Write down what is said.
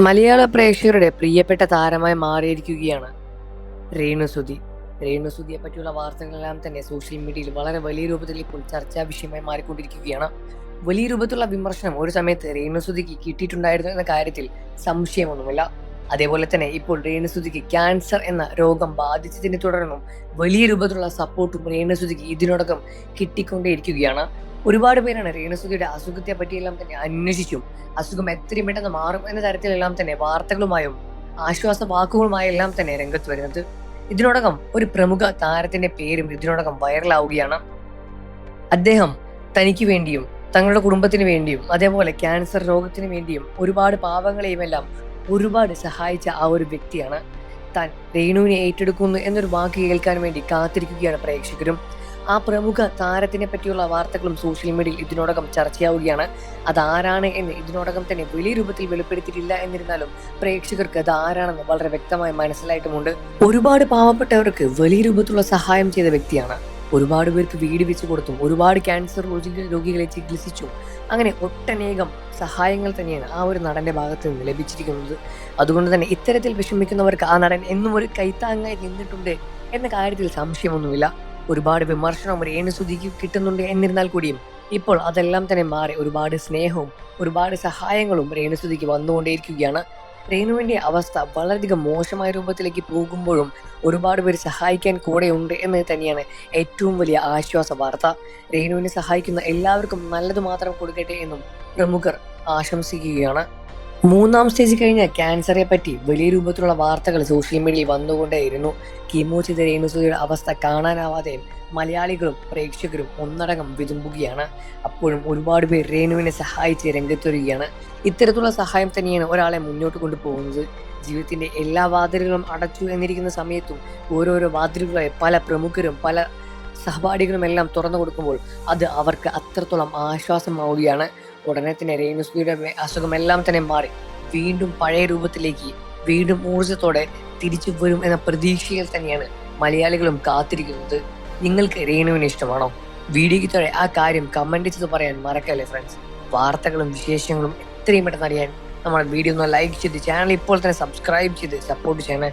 മലയാള പ്രേക്ഷകരുടെ പ്രിയപ്പെട്ട താരമായി മാറിയിരിക്കുകയാണ് രേണുസുതി. രേണുസുതിയെ പറ്റിയുള്ള വാർത്തകളെല്ലാം തന്നെ സോഷ്യൽ മീഡിയയിൽ വളരെ വലിയ രൂപത്തിൽ ഇപ്പോൾ ചർച്ചാ വിഷയമായി മാറിക്കൊണ്ടിരിക്കുകയാണ്. വലിയ രൂപത്തിലുള്ള വിമർശനം ഒരു സമയത്ത് രേണുസുതിക്ക് കിട്ടിയിട്ടുണ്ടായിരുന്നു എന്ന കാര്യത്തിൽ സംശയമൊന്നുമില്ല. അതേപോലെ തന്നെ ഇപ്പോൾ രേണുസുതിക്ക് ക്യാൻസർ എന്ന രോഗം ബാധിച്ചതിനെ തുടർന്നും വലിയ രൂപത്തിലുള്ള സപ്പോർട്ടും രേണുസുതിക്ക് ഇതിനോടകം കിട്ടിക്കൊണ്ടേയിരിക്കുകയാണ്. ഒരുപാട് പേരാണ് രേണുസുതിയുടെ അസുഖത്തെ പറ്റിയെല്ലാം തന്നെ അന്വേഷിച്ചും അസുഖം എത്രയും പെട്ടെന്ന് മാറും എന്ന തരത്തിലെല്ലാം തന്നെ വാർത്തകളുമായും ആശ്വാസ വാക്കുകളുമായും എല്ലാം തന്നെ രംഗത്ത് വരുന്നത്. ഇതിനോടകം ഒരു പ്രമുഖ താരത്തിന്റെ പേരും ഇതിനോടകം വൈറലാവുകയാണ്. അദ്ദേഹം തനിക്ക് വേണ്ടിയും തങ്ങളുടെ കുടുംബത്തിന് വേണ്ടിയും അതേപോലെ ക്യാൻസർ രോഗത്തിന് വേണ്ടിയും ഒരുപാട് പാവങ്ങളെയും എല്ലാം ഒരുപാട് സഹായിച്ച ആ ഒരു വ്യക്തിയാണ്. താൻ രേണുവിനെ ഏറ്റെടുക്കുന്നു എന്നൊരു വാക്ക് കേൾക്കാൻ വേണ്ടി കാത്തിരിക്കുകയാണ് പ്രേക്ഷകരും. ആ പ്രമുഖ താരത്തിനെ പറ്റിയുള്ള വാർത്തകളും സോഷ്യൽ മീഡിയയിൽ ഇതിനോടകം ചർച്ചയാവുകയാണ്. അതാരാണ് എന്ന് ഇതിനോടകം തന്നെ വലിയ രൂപത്തിൽ വെളിപ്പെടുത്തിയിട്ടില്ല. എന്നിരുന്നാലും പ്രേക്ഷകർക്ക് അത് ആരാണെന്ന് വളരെ വ്യക്തമായി മനസ്സിലായിട്ടുമുണ്ട്. ഒരുപാട് പാവപ്പെട്ടവർക്ക് വലിയ രൂപത്തിലുള്ള സഹായം ചെയ്ത വ്യക്തിയാണ്. ഒരുപാട് പേർക്ക് വീട് വെച്ച് കൊടുത്തും ഒരുപാട് ക്യാൻസർ രോഗികളെ ചികിത്സിച്ചും അങ്ങനെ ഒട്ടനേകം സഹായങ്ങൾ തന്നെയാണ് ആ ഒരു നടന്റെ ഭാഗത്ത് നിന്ന് ലഭിച്ചിരിക്കുന്നത്. അതുകൊണ്ട് തന്നെ ഇത്തരത്തിൽ വിഷമിക്കുന്നവർക്ക് ആ നടൻ എന്നും ഒരു കൈത്താങ്ങായി നിന്നിട്ടുണ്ട് എന്ന കാര്യത്തിൽ സംശയമൊന്നുമില്ല. ഒരുപാട് വിമർശനവും രേണുസുതിക്ക് കിട്ടുന്നുണ്ട്. എന്നിരുന്നാൽ കൂടിയും ഇപ്പോൾ അതെല്ലാം തന്നെ മാറി ഒരുപാട് സ്നേഹവും ഒരുപാട് സഹായങ്ങളും രേണുസുതിക്ക് വന്നുകൊണ്ടേയിരിക്കുകയാണ്. രേണുവിന്റെ അവസ്ഥ വളരെയധികം മോശമായ രൂപത്തിലേക്ക് പോകുമ്പോഴും ഒരുപാട് പേര് സഹായിക്കാൻ കൂടെയുണ്ട് എന്ന് തന്നെയാണ് ഏറ്റവും വലിയ ആശ്വാസ വാർത്ത. രേണുവിനെ സഹായിക്കുന്ന എല്ലാവർക്കും നല്ലത് മാത്രം കൊടുക്കട്ടെ എന്നും പ്രമുഖർ ആശംസിക്കുകയാണ്. 3ാം സ്റ്റേജ് കഴിഞ്ഞ ക്യാൻസറെ പറ്റി വലിയ രൂപത്തിലുള്ള വാർത്തകൾ സോഷ്യൽ മീഡിയയിൽ വന്നുകൊണ്ടേയിരുന്നു. കീമോ ചെയ്ത രേണുസുതിയുടെ അവസ്ഥ കാണാനാവാതെയും മലയാളികളും പ്രേക്ഷകരും ഒന്നടങ്കം വിതുമ്പുകയാണ്. അപ്പോഴും ഒരുപാട് പേർ രേണുവിനെ സഹായിച്ച് രംഗത്തൊരുകയാണ്. ഇത്തരത്തിലുള്ള സഹായം തന്നെയാണ് ഒരാളെ മുന്നോട്ട് കൊണ്ടുപോകുന്നത്. ജീവിതത്തിന്റെ എല്ലാ വാതിലുകളും അടച്ചു എന്നിരിക്കുന്ന സമയത്തും ഓരോരോ വാതിലുകളെ പല പ്രമുഖരും പല സഹപാഠികളും എല്ലാം തുറന്നു കൊടുക്കുമ്പോൾ അത് അവർക്ക് അത്രത്തോളം ആശ്വാസമാവുകയാണ്. ഉടനെ തന്നെ രേണുസുതിയുടെ അസുഖമെല്ലാം തന്നെ മാറി വീണ്ടും പഴയ രൂപത്തിലേക്ക് വീണ്ടും ഊർജത്തോടെ തിരിച്ചു വരും എന്ന പ്രതീക്ഷയിൽ തന്നെയാണ് മലയാളികളും കാത്തിരിക്കുന്നത്. നിങ്ങൾക്ക് രേണുവിനെ ഇഷ്ടമാണോ? വീഡിയോയ്ക്ക് താഴെ ആ കാര്യം കമന്റ് ചെയ്ത് പറയാൻ മറക്കല്ലേ ഫ്രണ്ട്സ്. വാർത്തകളും വിശേഷങ്ങളും എത്രയും പെട്ടെന്ന് അറിയാൻ നമ്മുടെ വീഡിയോ ഒന്ന് ലൈക്ക് ചെയ്ത് ചാനൽ ഇപ്പോൾ തന്നെ സബ്സ്ക്രൈബ് ചെയ്ത് സപ്പോർട്ട് ചെയ്യണേ.